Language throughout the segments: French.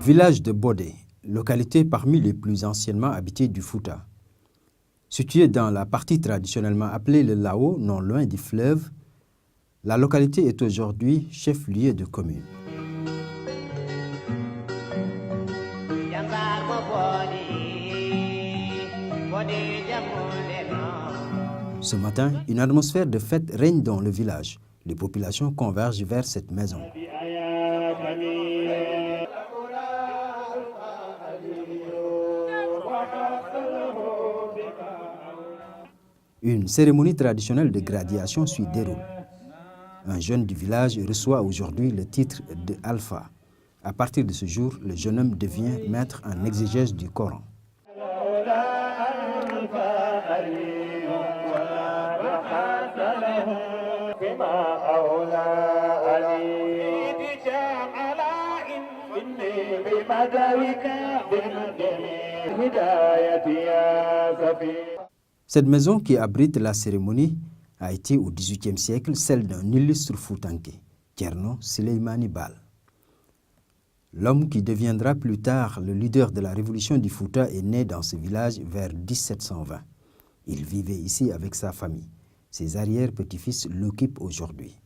Village de Bodé, localité parmi les plus anciennement habitées du Fouta. Située dans la partie traditionnellement appelée le Lao, non loin du fleuve, la localité est aujourd'hui chef-lieu de commune. Ce matin, une atmosphère de fête règne dans le village. Les populations convergent vers cette maison. Une cérémonie traditionnelle de graduation s'y déroule. Un jeune du village reçoit aujourd'hui le titre de Alpha. À partir de ce jour, le jeune homme devient maître en exégèse du Coran. Cette maison qui abrite la cérémonie a été au XVIIIe siècle celle d'un illustre Foutanké, Thierno Souleymane Baal. L'homme qui deviendra plus tard le leader de la révolution du Fouta est né dans ce village vers 1720. Il vivait ici avec sa famille. Ses arrière-petits-fils l'occupent aujourd'hui.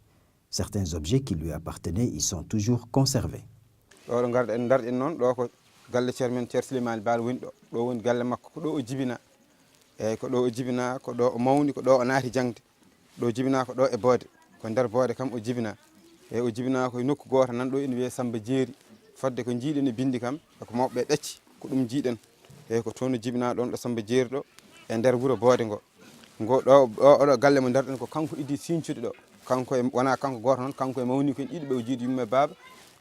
Certains objets qui lui appartenaient y sont toujours conservés. eyyi ko ɗo o jibina ko ɗo o mawni ko ɗo o naati jangde ɗo jibina ko ɗo e boode ko nder boode kam o jibina eyyi o jibina koye nokku goto nan ɗo ene wiye Samba Jeeri fodde ko jiiɗen e bindi kam ko mawɓe ɗacci ko ɗum jiiɗen eyyi ko toon o jibina ɗon ɗo Samba Jeeri ɗo e nder wuuro boode ngo ɗo oɗo galle mo darɗen ko kanko idi sincude ɗo kanko e wona kanko goto noon kanko e mawni ko en ɗiɗi ɓe o jiiɗi yumma baaba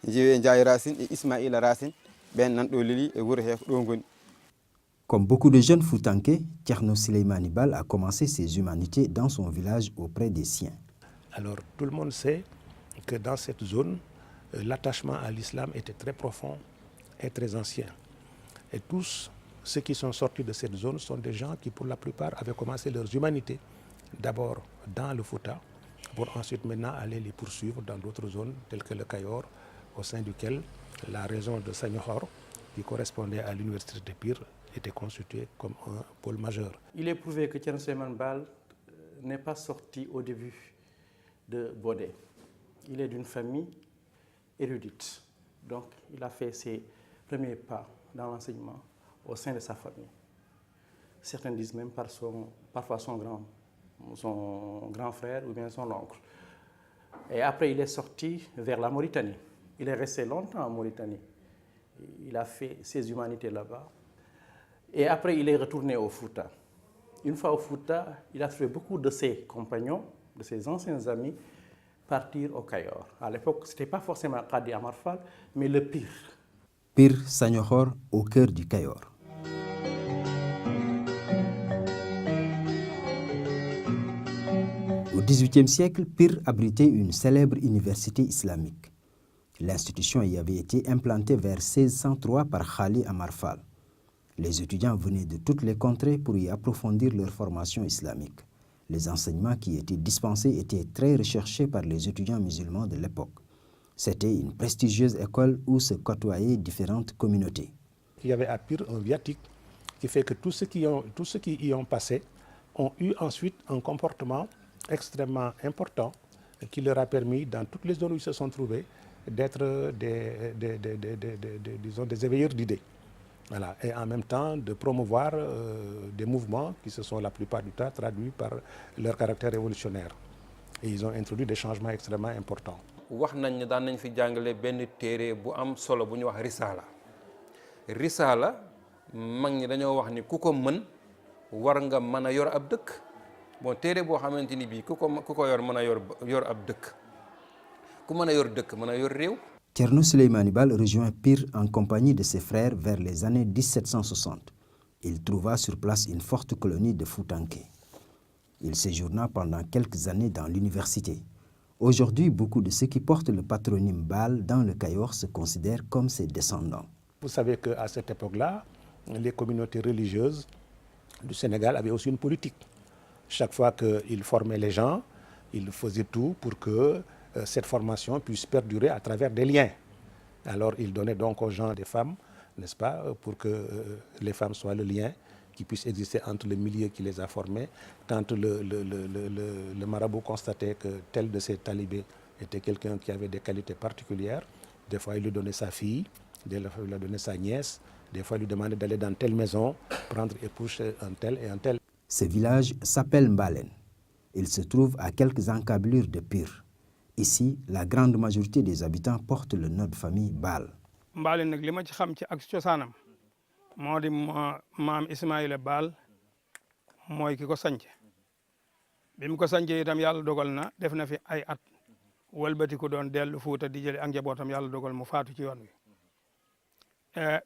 jeewe Ndiaye Racine et Ismaïla Racine ɓen nan ɗo leli e wuuro he ko ɗo ngoni. Comme beaucoup de jeunes Foutanké, Thierno Souleymane Baal a commencé ses humanités dans son village auprès des siens. Alors tout le monde sait que dans cette zone, l'attachement à l'islam était très profond et très ancien. Et tous ceux qui sont sortis de cette zone sont des gens qui pour la plupart avaient commencé leurs humanités d'abord dans le Fouta pour ensuite maintenant aller les poursuivre dans d'autres zones telles que le Cayor, au sein duquel la région de Saniokhor, qui correspondait à l'université de Pire, était constitué comme un pôle majeur. Il est prouvé que Thierno Souleymane Baal n'est pas sorti au début de Bodé. Il est d'une famille érudite. Donc il a fait ses premiers pas dans l'enseignement au sein de sa famille. Certains disent même parfois son grand frère ou bien son oncle. Et après il est sorti vers la Mauritanie. Il est resté longtemps en Mauritanie. Il a fait ses humanités là-bas. Et après, il est retourné au Fouta. Une fois au Fouta, il a trouvé beaucoup de ses compagnons, de ses anciens amis, partir au Cayor. À l'époque, ce n'était pas forcément Kadi Amar Fall, mais le Pire. Pire Saniokhor, au cœur du Cayor. Au XVIIIe siècle, Pire abritait une célèbre université islamique. L'institution y avait été implantée vers 1603 par Khali Amar Fall. Les étudiants venaient de toutes les contrées pour y approfondir leur formation islamique. Les enseignements qui étaient dispensés étaient très recherchés par les étudiants musulmans de l'époque. C'était une prestigieuse école où se côtoyaient différentes communautés. Il y avait à Pire un viatique qui fait que tous ceux qui y ont passé ont eu ensuite un comportement extrêmement important qui leur a permis, dans toutes les zones où ils se sont trouvés, d'être des éveilleurs d'idées. Voilà. Et en même temps de promouvoir des mouvements qui se sont la plupart du temps traduits par leur caractère révolutionnaire. Et ils ont introduit des changements extrêmement importants. wax nañ ne daan nañ fi jàngale benn téere bu am solo bu ñuy wax Risala Risala mag ñi dañoo wax ni ku ko mën war nga mën a yor ab dëkk bon téere boo xamante ni bii ku ko yor mën a yor ab dëkk ku mën a yor dëkk mën a yor réew. Thierno Souleymane Baal rejoint Pire en compagnie de ses frères vers les années 1760. Il trouva sur place une forte colonie de Foutanké. Il séjourna pendant quelques années dans l'université. Aujourd'hui, beaucoup de ceux qui portent le patronyme Baal dans le Cayor se considèrent comme ses descendants. Vous savez qu'à cette époque-là, les communautés religieuses du Sénégal avaient aussi une politique. Chaque fois qu'ils formaient les gens, ils faisaient tout pour que cette formation puisse perdurer à travers des liens. Alors ils donnaient donc aux gens des femmes, n'est-ce pas, pour que les femmes soient le lien qui puisse exister entre le milieu qui les a formés. Quand le marabout constatait que tel de ces talibés était quelqu'un qui avait des qualités particulières, des fois il lui donnait sa fille, des fois il lui donnait sa nièce, des fois il lui demandait d'aller dans telle maison, prendre épouse un tel et un tel. Ce village s'appelle Mbalen. Il se trouve à quelques encablures de Pire. Ici, la grande majorité des habitants portent le nom de famille Baal. Mbalen nag li ma ci xam ci ak cosaanam moo di maam Ismaïla Baal mooy ki ko sanc bi mu ko sancee itam yàlla dogal na def na fi ay at walbati ko doon dellu Fuuta di jële ak njabootam yàlla dogal mu faatu ci yoon wi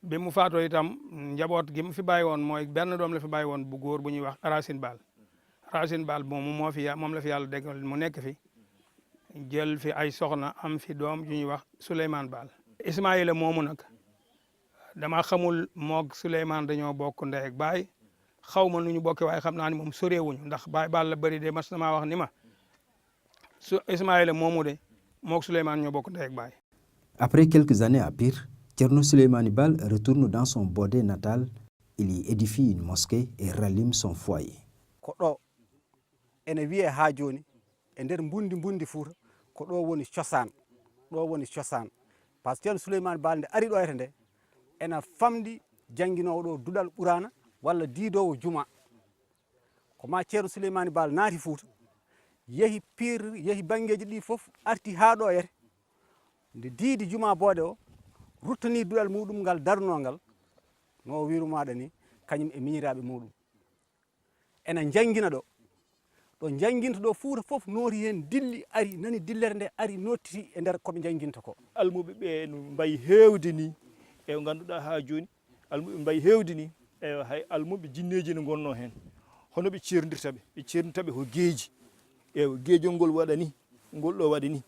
bi mu faatoo itam njaboot gi mu fi bàyyi woon mooy benn doom la fi bàyyi woon bu góor bu ñuy wax Racine Baal Racine Baal moom la fi yàlla déggal mu nekk fi jël fi ay soxna am fi doom ju ñuy wax Souleymane Baal. Ismaïla moomu nag dama xamul moog Souleymane dañoo bokk ndey ak baay xaw ma nu ñu bokkee waaye xam naa ni moom soreewuñu ndax baay Baal la bëri de mas na maa wax ni ma su Ismaïla moomu de moog Souleymane ñoo bokk ndey ak baay. Après quelques années à Pire, Thierno Souleymane Baal retourne dans son Bodé natal. Il y édifie une mosquée et rallume son foyer. Ko ɗo ene wiye ha joni e nder mbundi Fuuta ko ɗo woni cosaan par ce que Thierno Souleymane Baal nde ari ɗo ete nde ena famdi jannginowo ɗo duɗal ɓurana walla diidowo juma ko ma Thierno Souleymane Baal naati Fuuta yehi Pire yehi banggueji ɗi fof arti ha ɗo ete nde diidi juma Bodé o ruttani duɗal muɗum ngal darnongal no wirumaɗa ni kañum e miñiraɓe muɗum ena janngina ɗo janginta ɗo Fuuta fof nooti hen dilli ari nani dillere nde ari nottiti e nder koɓe janginta ko almuɓe ɓe no mbayi hewde ni e ganduɗa ha joni almuɓe mbayi hewde ni e hay almuɓe jinneji ne gonno hen hono ɓe cerdirtaɓe ko geeji e geejol ngol waɗa ni ngol ɗo waɗa ni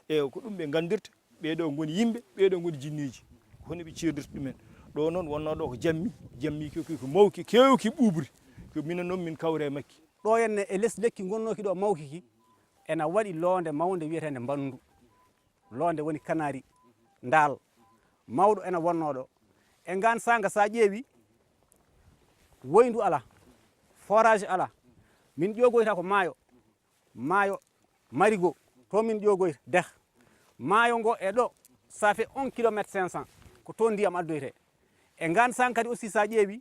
e ko ɗum ɓe gandirta ɓeɗo goni yimɓe ɓeɗo goni jinneji hono ɓe cerdirta ɗumen ɗo noon wonno ɗo ko jammi ko mawki kewki ɓuɓri ko minen noon min kawre makki ɗo henne e less lekki gonnoki ɗo mawki ki ena waɗi loonde mawde wiyetende mbandu loonde woni kanari ndaal mawɗo ena wonno ɗo e ngan sanga sa ƴeewi woyndu ala forage ala min ƴogoyta ko maayo marigot to min ƴogoyta deh maayo ngo e ɗo ça fait 1 kilométre 500 ko to ndiyam addoyte e ngan sang kadi aussi sa ƴeewi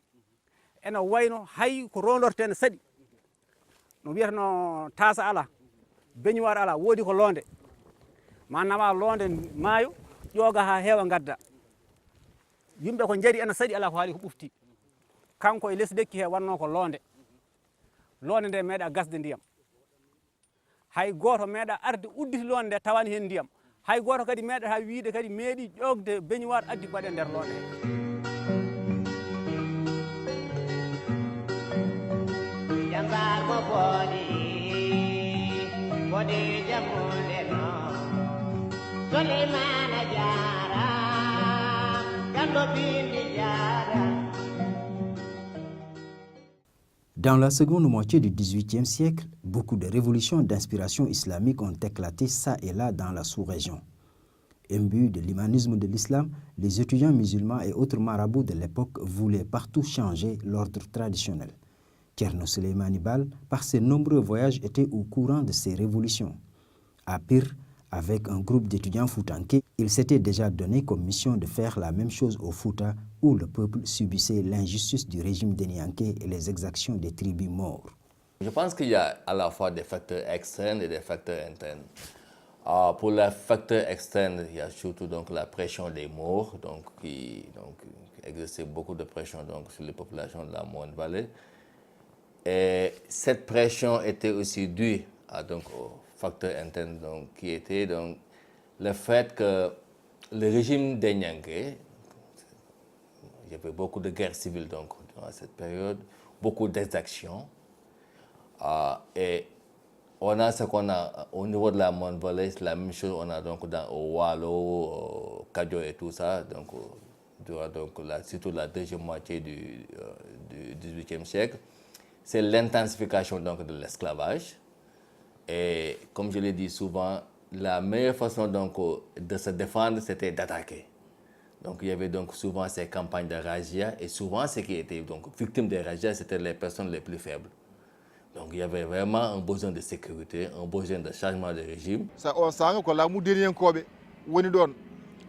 ena wayno hay ko rondortene saɗi no wiyatano tasa ala beñuwar ala woodi ko loonde ma nawa loonde maayo ƴooga ha heewa gadda yimɓe ko jari ena saɗi ala ko haali ko ɓufti kanko e less lekki he wanno ko loonde nde meeɗa gasde ndiyam hay goto meeɗa arde udditi loonde nde tawani hen ndiyam hay goto kadi meeɗata wiide kadi meeɗi ƴogde beñuwar addi baɗe nder loonde he Dans la seconde moitié du XVIIIe siècle, beaucoup de révolutions d'inspiration islamique ont éclaté ça et là dans la sous-région. Imbus de l'humanisme de l'islam, les étudiants musulmans et autres marabouts de l'époque voulaient partout changer l'ordre traditionnel. Thierno Souleymane Baal, par ses nombreux voyages, était au courant de ces révolutions. À Pire, avec un groupe d'étudiants foutanké, il s'était déjà donné comme mission de faire la même chose au Fouta, où le peuple subissait l'injustice du régime dénianké et les exactions des tribus maures. Je pense qu'il y a à la fois des facteurs externes et des facteurs internes. Pour les facteurs externes, il y a surtout donc la pression des Maures, qui exerçait beaucoup de pression donc, sur les populations de la Moine-Vallée. Et cette pression était aussi due donc, au facteur interne donc, qui était donc, le fait que le régime des Nyanké, il y avait beaucoup de guerres civiles donc, durant cette période, beaucoup d'exactions. Et on a ce qu'on a au niveau de la Moine-Vallée, c'est la même chose, on a donc au Walo, au Kadjo et tout ça, donc, durant donc, surtout la deuxième moitié du XVIIIe siècle. C'est l'intensification donc, de l'esclavage. Et comme je l'ai dit souvent, la meilleure façon donc, de se défendre, c'était d'attaquer. Donc il y avait donc souvent ces campagnes de razzia, et souvent ceux qui étaient donc, victimes des razzias, c'était les personnes les plus faibles. Donc il y avait vraiment un besoin de sécurité, un besoin de changement de régime. Ça on sanga ko laamu deniyankoɓe woni ɗon.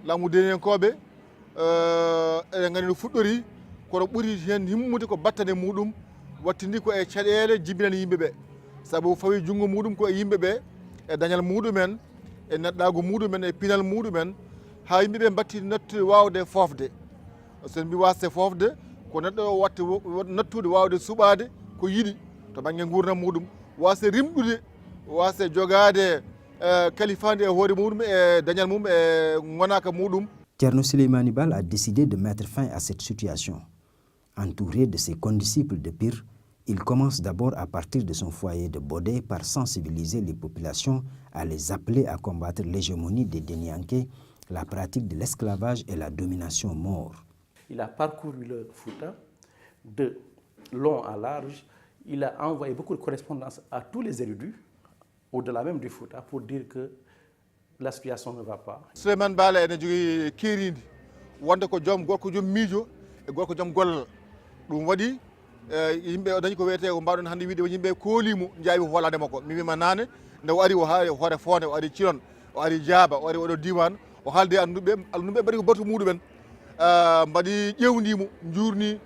Laamu deniyankoɓe eɗen gandi no fuɗɗori kono ɓuri hen himmude ko battane muɗum wattindi ko e caɗele jibinani yimɓeɓe. Sabu fawi junngo muɗum ko e yimɓeɓe e dañal muɗumen e neɗɗago muɗumen e pinal muɗumen ha yimɓeɓe batti nattude wawde fofde. Sen mbi wasde fofde ko neɗɗo o watte nattude wawde suɓade ko yiɗi to banggue gurdam muɗum, wasde rimɗude, wasde jogade kalifande e hoore muɗum e dañal mum e gonaka muɗum. Thierno Souleymane Baal a décidé de mettre fin à cette situation. Entouré de ses condisciples de Pire, il commence d'abord à partir de son foyer de Bodé par sensibiliser les populations à les appeler à combattre l'hégémonie des Denyanké, la pratique de l'esclavage et la domination maure. Il a parcouru le Fouta de long à large. Il a envoyé beaucoup de correspondances à tous les érudits, au-delà même du Fouta, pour dire que la situation ne va pas. Souleymane Baal ene jogui keeridi wonde ko joom gorko joom miijo e gorko joom gollal. Ɗum waɗi yimɓe o dañi ko wiyete ko mbawɗon hannde wiide yimɓe koolimo jaawi hoolade makko. Mi wima nane nde o ari o haali hoore fonde, o ari Thiron, o ari Diaba, o ari oɗo diwan, o haalde anduɓe mbaɗi ko batu muɗumen, mbaɗi ƴewndimo, jurni,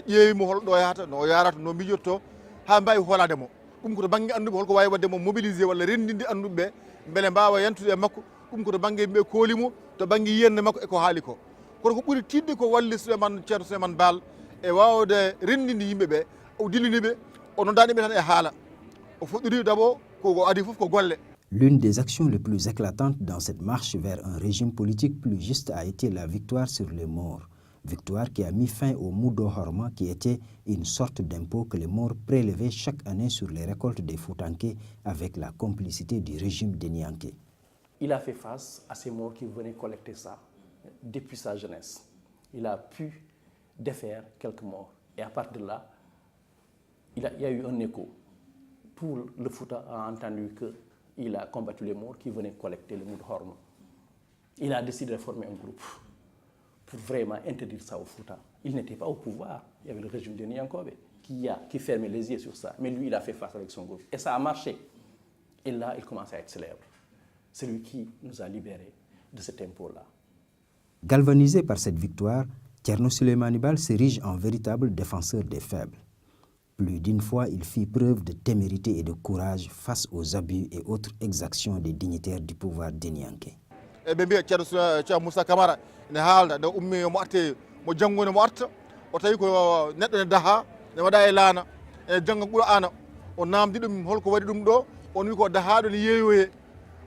ƴeewimo holɗo yahata, no yarata, no mijotto, ha mbawi hoolade mo. Ɗum koto banggue anduɓe holko wawi wadde mo mobilisé walla rendinde anduɓeɓe beele mbawa yantude e makko. Ɗum koto banggue yimɓe koolimo, to banggue yiyande makko eko haali ko. Kono ko ɓuuri tidde ko walli Ceerno Souleymane Baal e wawde rendinde yimɓeɓe, o dilliniɓe, o noddaniɓe tan e haala. O fuɗɗori d'abord ko adi fof ko golle. L'une des actions les plus éclatantes dans cette marche vers un régime politique plus juste a été la victoire sur les Maures. Victoire qui a mis fin au Mudo Horma, qui était une sorte d'impôt que les Maures prélevaient chaque année sur les récoltes des Foutanké avec la complicité du régime des Nyanké. Il a fait face à ces Maures qui venaient collecter ça depuis sa jeunesse. Il a pu défaire quelques morts. Et à partir de là, il y a eu un écho. Tout le Fouta a entendu qu'il a combattu les Maures qui venaient collecter le Mudo Horma. Il a décidé de former un groupe pour vraiment interdire ça au Fouta. Il n'était pas au pouvoir. Il y avait le régime de Nyankobe qui fermait les yeux sur ça. Mais lui, il a fait face avec son groupe. Et ça a marché. Et là, il commence à être célèbre. C'est lui qui nous a libérés de cet impôt-là. Galvanisé par cette victoire, Thierno Souleymane Baal s'érige en véritable défenseur des faibles. Plus d'une fois, il fit preuve de témérité et de courage face aux abus et autres exactions des dignitaires du pouvoir denyanké. Ɓe mbiya Ceerno Moussa Camara ne haalda nde ummi mo arte mo janngone mo arta o tawi ko neɗɗo ne daha ne waɗa e laana e jannga Qur'ana o namdi ɗum holko waɗi ɗum ɗo on wi ko dahaɗo ne yeeyoye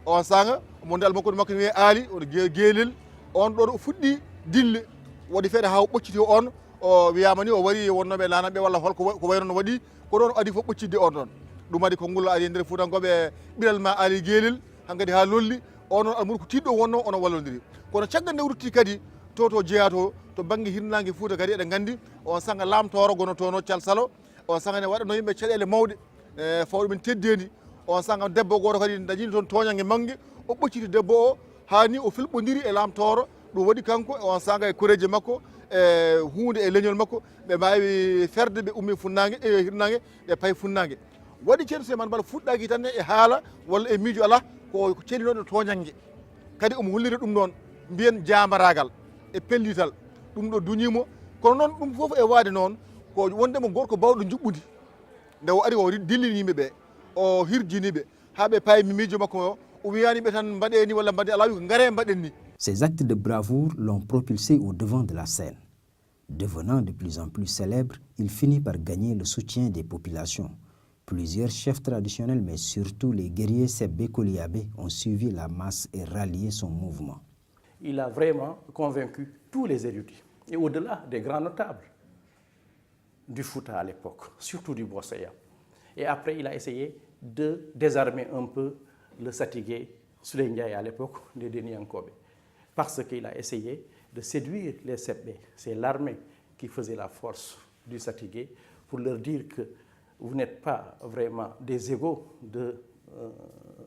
on sanga mo ndal makko makko ne wiye aali oɗo geelel on ɗo fuɗɗi dille waɗi feere ha o ɓocciti on o wiyama ni o wari wonnoɓe laanaɓe walla holko ko wayno no waɗi ko ɗon adi fof ɓoccidde on ɗon. Ɗum waɗi ko ngullo ari e nder Fuutankoɓe ɓiral ma aali geelel hankkadi ha lolli on ɗon almuɗo ko tiɗɗo wonno ono wallodiri. Kono caggal nde rutti kadi to jeeyato to banggue hirnangue Fouta kadi eɗen gandi on sanga lamtoro gono tono Calsalo, on sanga ne waɗano yimɓe caɗele mawɗe fawɗumen teddedi. On sanga debbo goto kadi dañini toon toñangue manggue o ɓocciti debbo o hani o filɓodiri e lamtoro. Ɗum waɗi kanko on sanga e koreji makko e hunde e leñol makko ɓe mbawi ferde ɓe ummi funnague e hirnangue ɓe payi funnague. Waɗi Ceerno Souleymane Baal fuɗɗaki tan e haala walla e miijo ala ko celinoɗo toñangue kadi omo holliri ɗum noon mbiyen jamaragal e pellital ɗum ɗo duñimo. Kono noon ɗum fof e waade noon ko wondemo gorko bawɗo juɓɓudi nde o ari o dillini yimɓeɓe o hirjiniɓe ha ɓe payi miijo makko o wiyaniɓe tan mbaɗe ni walla mbaɗe ala wi ko gaare mbaɗen ni. Ces actes de bravoure l'ont propulsé au devant de la scène. Devenant de plus en plus célèbre, il finit par gagner le soutien des populations. Plusieurs chefs traditionnels, mais surtout les guerriers Sebbe Koliabé, ont suivi la masse et rallié son mouvement. Il a vraiment convaincu tous les érudits, et au-delà des grands notables du Fouta à l'époque, surtout du Bosséa. Et après, il a essayé de désarmer un peu le Satigué Souley Ndiaye à l'époque de Déni Yankobé, parce qu'il a essayé de séduire les Sebbe. C'est l'armée qui faisait la force du Satigué pour leur dire que vous n'êtes pas vraiment des égaux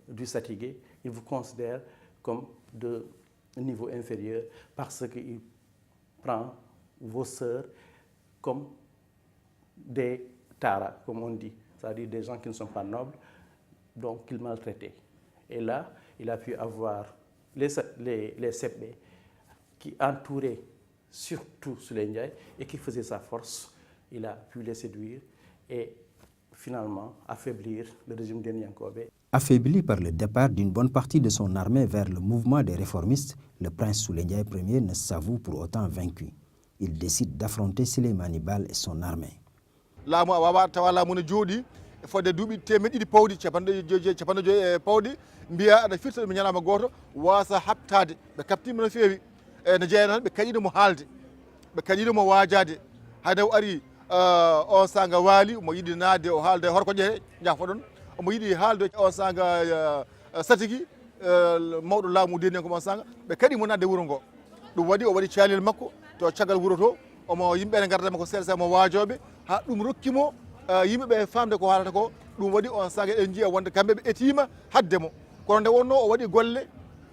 du Satigué. Ils vous considèrent comme de niveau inférieur parce qu'il prend vos sœurs comme des taras, comme on dit, c'est-à-dire des gens qui ne sont pas nobles, donc qu'il maltraitait. Et là, il a pu avoir les Sebbe qui entouraient surtout Souley Ndiaye et qui faisaient sa force. Il a pu les séduire et finalement affaiblir le régime de Yankobé. Affaibli par le départ d'une bonne partie de son armée vers le mouvement des réformistes, le prince Souley Ndiaye Ier ne s'avoue pour autant vaincu. Il décide d'affronter Souleymane Baal et son armée. laamu a wawa tawa laamu ne jooɗi fodde duuɓi temedde ɗiɗi pawɗi capanɗe joyi e pawɗi mbiya aɗa firta ɗum ñalama goto wasa habtade ɓe kaptima no feewi ne jeeya tan ɓe kaɗiɗomo haalde ɓe kaɗiɗomo wajade hayde o ari on sanga waali mo yiɗi naatde o haalde horko ƴehe jafo ɗon omo yiɗi haalde on sanga Satigi mawɗo laamu deni ko on sanga ɓe kaɗimo nadde wuuro ngo ɗum waɗi o waɗi calel makko to caggal wuuro to omo yimɓeɓe gardama ko seeɗa mo waajoɓe ha ɗum rokkimo yimɓeɓe famde ko haalata ko ɗum waɗi on saaga en jiiya wonde kamɓe ɓe etima haddemo kono nde wonno o waɗi golle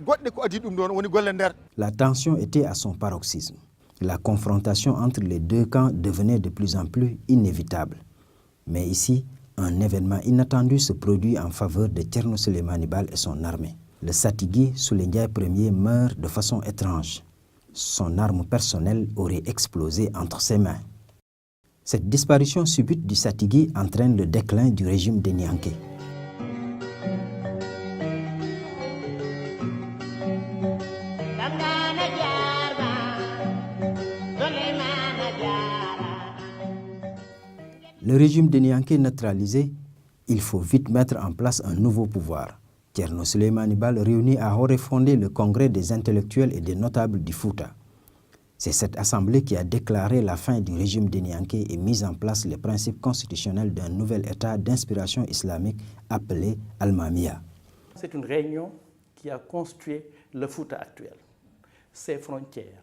goɗɗe ko adi ɗum ɗon woni golle nder. La tension était à son paroxysme. La confrontation entre les deux camps devenait de plus en plus inévitable. Mais ici, un événement inattendu se produit en faveur de Thierno Souleymane Baal et son armée. Le Satigi Souley Ndiaye Ier meurt de façon étrange. Son arme personnelle aurait explosé entre ses mains. Cette disparition subite du Satigi entraîne le déclin du régime des Nianké. Le régime des Nianké neutralisé, il faut vite mettre en place un nouveau pouvoir. Thierno Souleymane Baal réunit à Horéfondé le congrès des intellectuels et des notables du Fouta. C'est cette assemblée qui a déclaré la fin du régime des Nianké et mis en place les principes constitutionnels d'un nouvel État d'inspiration islamique appelé Al-Mamia. C'est une réunion qui a construit le Fouta actuel, ses frontières,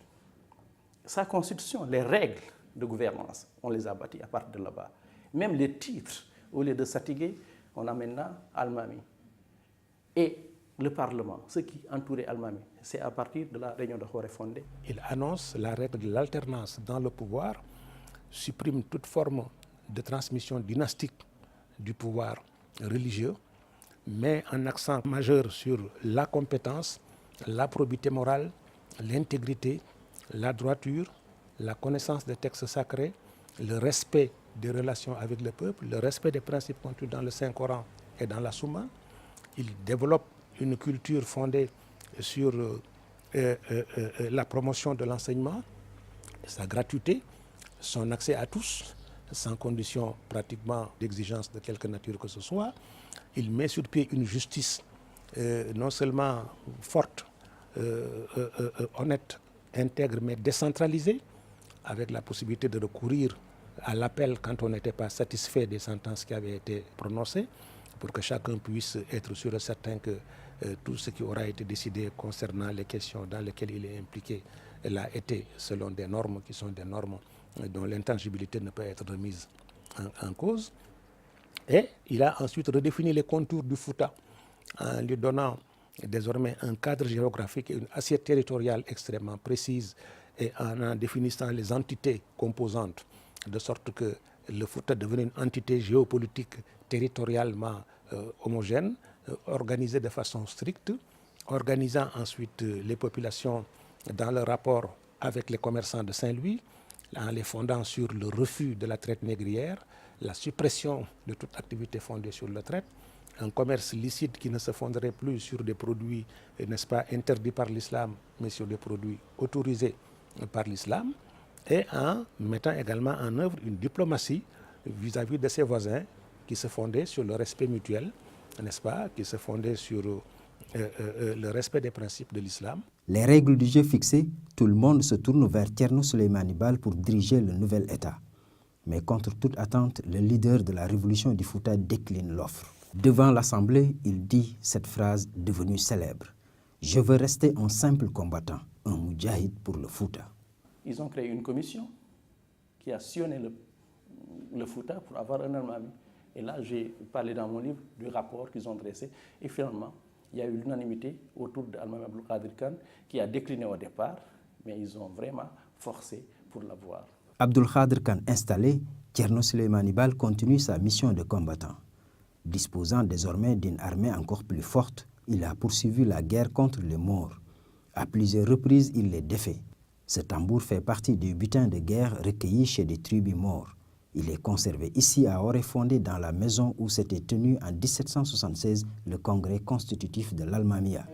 sa constitution, les règles de gouvernance, on les a bâties à partir de là-bas. Même les titres, au lieu de Satigué, on a maintenant Al-Mami. Et le Parlement, ce qui entourait Al-Mami, c'est à partir de la réunion de Horéfondé. Il annonce la règle de l'alternance dans le pouvoir, supprime toute forme de transmission dynastique du pouvoir religieux, met un accent majeur sur la compétence, la probité morale, l'intégrité, la droiture, la connaissance des textes sacrés, le respect des relations avec le peuple, le respect des principes contenus dans le Saint-Coran et dans la Soumma. Il développe une culture fondée sur la promotion de l'enseignement, sa gratuité, son accès à tous, sans condition pratiquement d'exigence de quelque nature que ce soit. Il met sur pied une justice non seulement forte, honnête, intègre, mais décentralisée, avec la possibilité de recourir à l'appel quand on n'était pas satisfait des sentences qui avaient été prononcées, pour que chacun puisse être sûr et certain que tout ce qui aura été décidé concernant les questions dans lesquelles il est impliqué l'a été selon des normes qui sont des normes dont l'intangibilité ne peut être remise en cause. Et il a ensuite redéfini les contours du Fouta en lui donnant désormais un cadre géographique et une assiette territoriale extrêmement précise et en définissant les entités composantes, de sorte que le Fouta devenait une entité géopolitique territorialement homogène, organisée de façon stricte, organisant ensuite les populations dans le rapport avec les commerçants de Saint-Louis, en les fondant sur le refus de la traite négrière, la suppression de toute activité fondée sur la traite, un commerce licite qui ne se fonderait plus sur des produits, n'est-ce pas, interdits par l'islam, mais sur des produits autorisés par l'islam, et en mettant également en œuvre une diplomatie vis-à-vis de ses voisins qui se fondait sur le respect mutuel, n'est-ce pas, qui se fondait sur le respect des principes de l'islam. Les règles du jeu fixées, tout le monde se tourne vers Thierno Souleymane Baal pour diriger le nouvel État. Mais contre toute attente, le leader de la révolution du Fouta décline l'offre. Devant l'Assemblée, il dit cette phrase devenue célèbre. « Je veux rester un simple combattant, un moudjahid pour le Fouta. » Ils ont créé une commission qui a sillonné le Fouta pour avoir un almami. Et là, j'ai parlé dans mon livre du rapport qu'ils ont dressé. Et finalement, il y a eu l'unanimité autour d'Almami Abdul Qadir Khan qui a décliné au départ, mais ils ont vraiment forcé pour l'avoir. Abdul Qadir Khan installé, Thierno Souleymane Baal continue sa mission de combattant. Disposant désormais d'une armée encore plus forte, il a poursuivi la guerre contre les Maures. À plusieurs reprises, il les défait. Ce tambour fait partie du butin de guerre recueilli chez des tribus maures. Il est conservé ici à Oréfondé dans la maison où s'était tenu en 1776 le congrès constitutif de l'Almamia.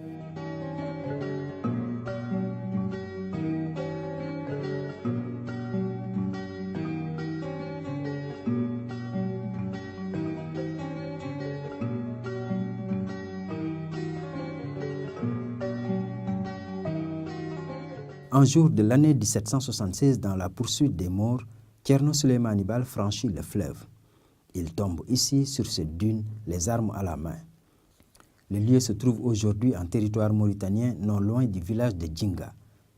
Un jour de l'année 1776, dans la poursuite des Maures, Thierno Souleymane Baal franchit le fleuve. Il tombe ici, sur cette dune, les armes à la main. Le lieu se trouve aujourd'hui en territoire mauritanien, non loin du village de Djinga.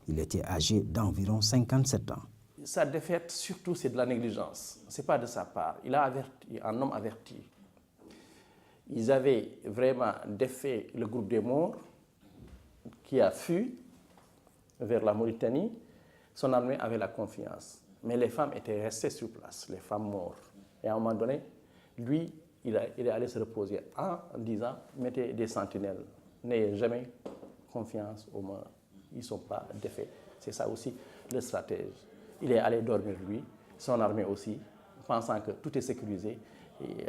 Il était âgé d'environ 57 ans. Sa défaite, surtout, c'est de la négligence. Ce n'est pas de sa part. Il a averti, un homme averti. Ils avaient vraiment défait le groupe des Maures qui a fui vers la Mauritanie. Son armée avait la confiance. Mais les femmes étaient restées sur place, les femmes mortes. Et à un moment donné, lui, il est allé se reposer en disant, mettez des sentinelles, n'ayez jamais confiance aux morts. Ils ne sont pas défaits. C'est ça aussi le stratège. Il est allé dormir lui, son armée aussi, pensant que tout est sécurisé. Et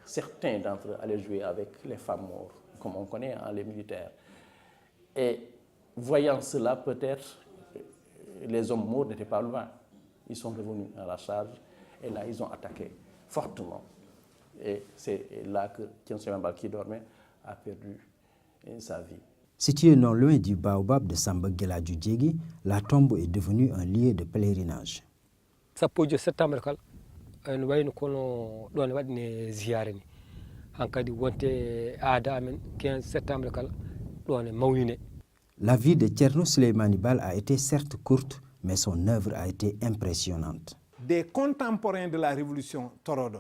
certains d'entre eux allaient jouer avec les femmes mortes, comme on connaît les militaires. Et voyant cela, peut-être, les hommes morts n'étaient pas loin. Ils sont revenus à la charge et là, ils ont attaqué fortement. Et c'est là que Thierno Souleymane Baal, qui dormait, a perdu sa vie. Situé non loin du baobab de Samba Gueladiou Diégui, la tombe est devenue un lieu de pèlerinage. Sappojo septembre kala en wayno kono ɗon waɗine ziyare ni hankadi wonte aada amen 15 septembre kala ɗon mawnine. La vie de Thierno Souleymane Baal a été certes courte, mais son œuvre a été impressionnante. Des contemporains de la révolution Torodo,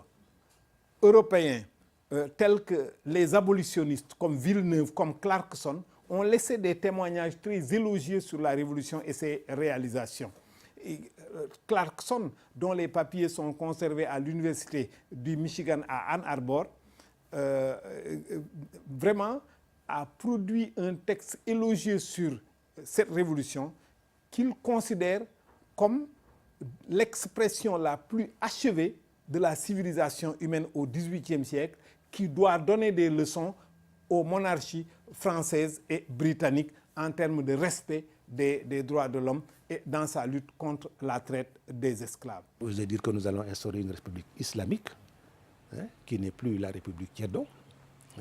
européens tels que les abolitionnistes comme Villeneuve, comme Clarkson, ont laissé des témoignages très élogieux sur la révolution et ses réalisations. Et, Clarkson, dont les papiers sont conservés à l'université du Michigan à Ann Arbor, vraiment a produit un texte élogieux sur cette révolution qu'il considère comme l'expression la plus achevée de la civilisation humaine au XVIIIe siècle, qui doit donner des leçons aux monarchies françaises et britanniques en termes de respect des droits de l'homme et dans sa lutte contre la traite des esclaves. Vous allez dire que nous allons instaurer une république islamique, qui n'est plus la république Tiedon,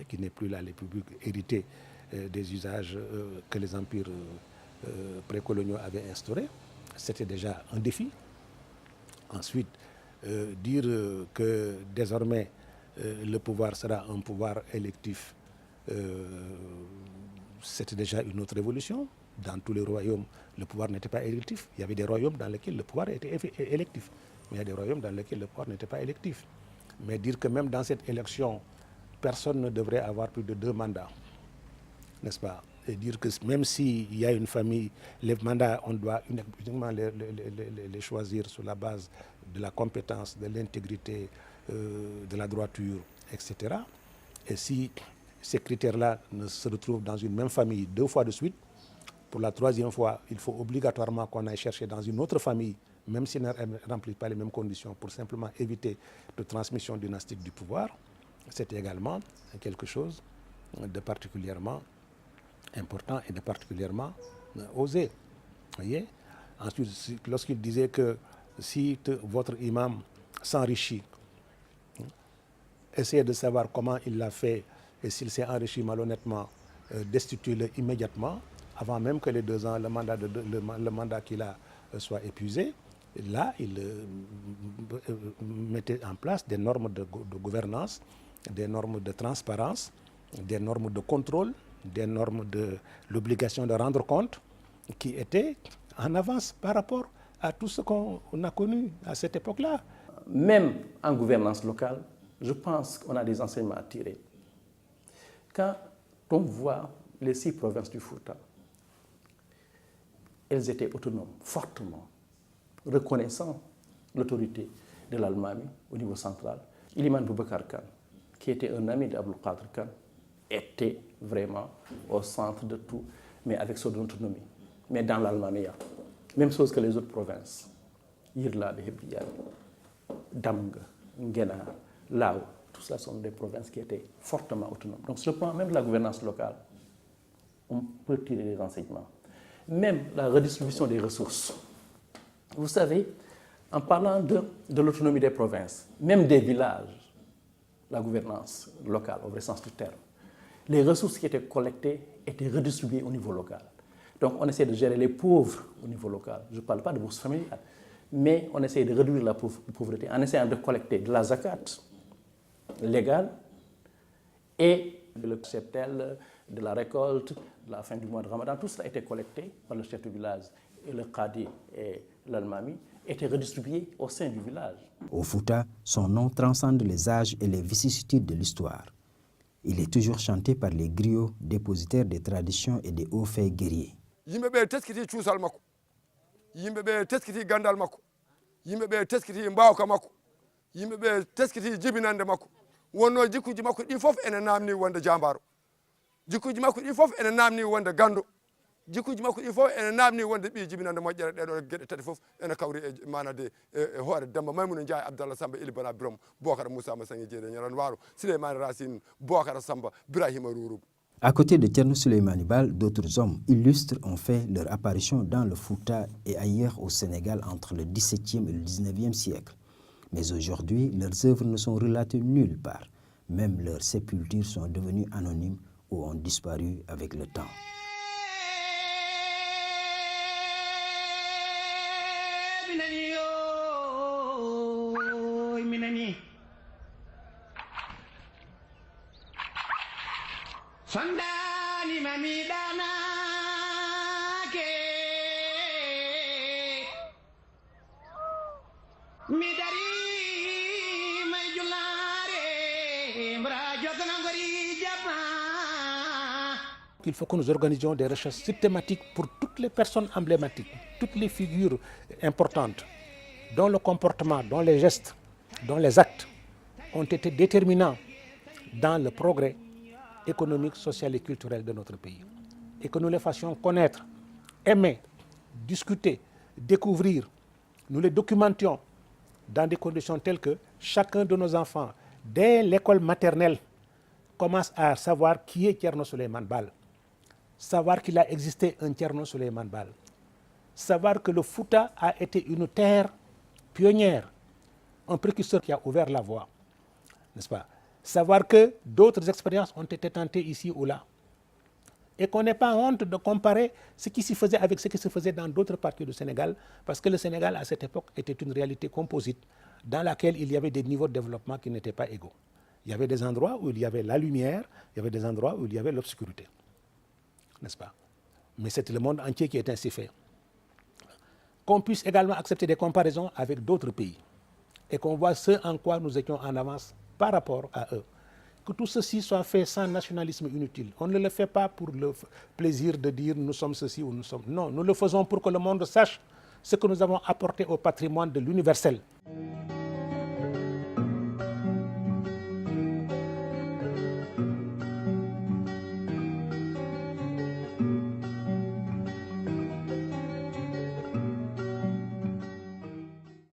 qui n'est plus la république héritée des usages que les empires précoloniaux avaient instaurés. C'était déjà un défi. Ensuite, dire que désormais le pouvoir sera un pouvoir électif, c'était déjà une autre révolution. Dans tous les royaumes, le pouvoir n'était pas électif. Il y avait des royaumes dans lesquels le pouvoir était électif. Mais il y a des royaumes dans lesquels le pouvoir n'était pas électif. Mais dire que même dans cette élection, personne ne devrait avoir plus de 2 mandats, n'est-ce pas? Et dire que même s'il y a une famille, les mandats, on doit uniquement les choisir sur la base de la compétence, de l'intégrité, de la droiture, etc. Et si ces critères-là ne se retrouvent dans une même famille 2 fois de suite, pour la 3e fois, il faut obligatoirement qu'on aille chercher dans une autre famille, même si elle ne remplit pas les mêmes conditions, pour simplement éviter de transmission dynastique du pouvoir. C'est également quelque chose de particulièrement important et de particulièrement osé. Voyez, Ensuite, lorsqu'il disait que si votre imam s'enrichit, essayez de savoir comment il l'a fait et s'il s'est enrichi malhonnêtement, destituez-le immédiatement, avant même que les 2 ans, le mandat qu'il a soit épuisé. Et là, il mettait en place des normes de gouvernance, des normes de transparence, des normes de contrôle, des normes de l'obligation de rendre compte, qui étaient en avance par rapport à tout ce qu'on a connu à cette époque-là. Même en gouvernance locale, je pense qu'on a des enseignements à tirer. Quand on voit les 6 provinces du Fouta, elles étaient autonomes, fortement, reconnaissant l'autorité de l'Almami au niveau central. Iliman Boubacar Khan, qui était un ami d'Abdul Qadir Khan, était vraiment au centre de tout, mais avec son autonomie. Mais dans l'Almamia, même chose que les autres provinces. Yirla, Hebriyad, Damga, Nguenar, Lao, tout cela sont des provinces qui étaient fortement autonomes. Donc sur le plan même de la gouvernance locale, on peut tirer des enseignements. Même la redistribution des ressources. Vous savez, en parlant de l'autonomie des provinces, même des villages, la gouvernance locale, au vrai sens du terme, les ressources qui étaient collectées étaient redistribuées au niveau local. Donc on essaie de gérer les pauvres au niveau local. Je ne parle pas de bourse familiale, mais on essaie de réduire la pauvreté en essayant de collecter de la zakat légale et le cheptel de la récolte, de la fin du mois de Ramadan. Tout cela a été collecté par le chef du village et le Qadi et l'Almami étaient redistribués au sein du village. Au Fouta, son nom transcende les âges et les vicissitudes de l'histoire. Il est toujours chanté par les griots, dépositaires des traditions et des hauts faits guerriers. Yimɓe ɓe teskiti cuusal makko, yimɓe ɓe teskiti gandal makko, yimɓe ɓe teskiti mbawka makko, yimɓe ɓe teskiti jibinande makko. Wonno jikkuji makko ɗi fof ene namni wonde jambaro, jikkuji makko ɗi fof ene namni wonde gando, jikkuji makko ɗi fof ene namni wonde ɓi jibinande moƴƴere. ɗeɗo gueɗe tati fof ene kawri e manade e hoore Demba Maymouna Ndiaye, Abdallah Samba, Ili Bana Birom, Bocara Moussa Massangi Diédé Ñaran Waro, Souleymane Racine, Bocara Samba, Birahima Rouroub. À côté de Thierno Souleymane Baal, d'autres hommes illustres ont fait leur apparition dans le Fouta et ailleurs au Sénégal entre le XVIIe et le XIXe siècle. Mais aujourd'hui, leurs œuvres ne sont relatées nulle part. Même leurs sépultures sont devenues anonymes ou ont disparu avec le temps. Sondani mami dana ke mi dari may julare mbra jotna ngori japa. Il faut que nous organisions des recherches systématiques pour toutes les personnes emblématiques, toutes les figures importantes, dont le comportement, dont les gestes, dont les actes ont été déterminants dans le progrès économique, social et culturel de notre pays. Et que nous les fassions connaître, aimer, discuter, découvrir. Nous les documentions dans des conditions telles que chacun de nos enfants, dès l'école maternelle, commence à savoir qui est Thierno Souleymane Baal, savoir qu'il a existé un Thierno Souleymane Baal, savoir que le Fouta a été une terre pionnière, un précurseur qui a ouvert la voie, n'est-ce pas? Savoir que d'autres expériences ont été tentées ici ou là. Et qu'on n'ait pas honte de comparer ce qui s'y faisait avec ce qui se faisait dans d'autres parties du Sénégal, parce que le Sénégal, à cette époque, était une réalité composite dans laquelle il y avait des niveaux de développement qui n'étaient pas égaux. Il y avait des endroits où il y avait la lumière, il y avait des endroits où il y avait l'obscurité. N'est-ce pas? Mais c'est le monde entier qui est ainsi fait. Qu'on puisse également accepter des comparaisons avec d'autres pays et qu'on voit ce en quoi nous étions en avance par rapport à eux. Que tout ceci soit fait sans nationalisme inutile. On ne le fait pas pour le plaisir de dire nous sommes ceci ou nous sommes... Non, nous le faisons pour que le monde sache ce que nous avons apporté au patrimoine de l'universel.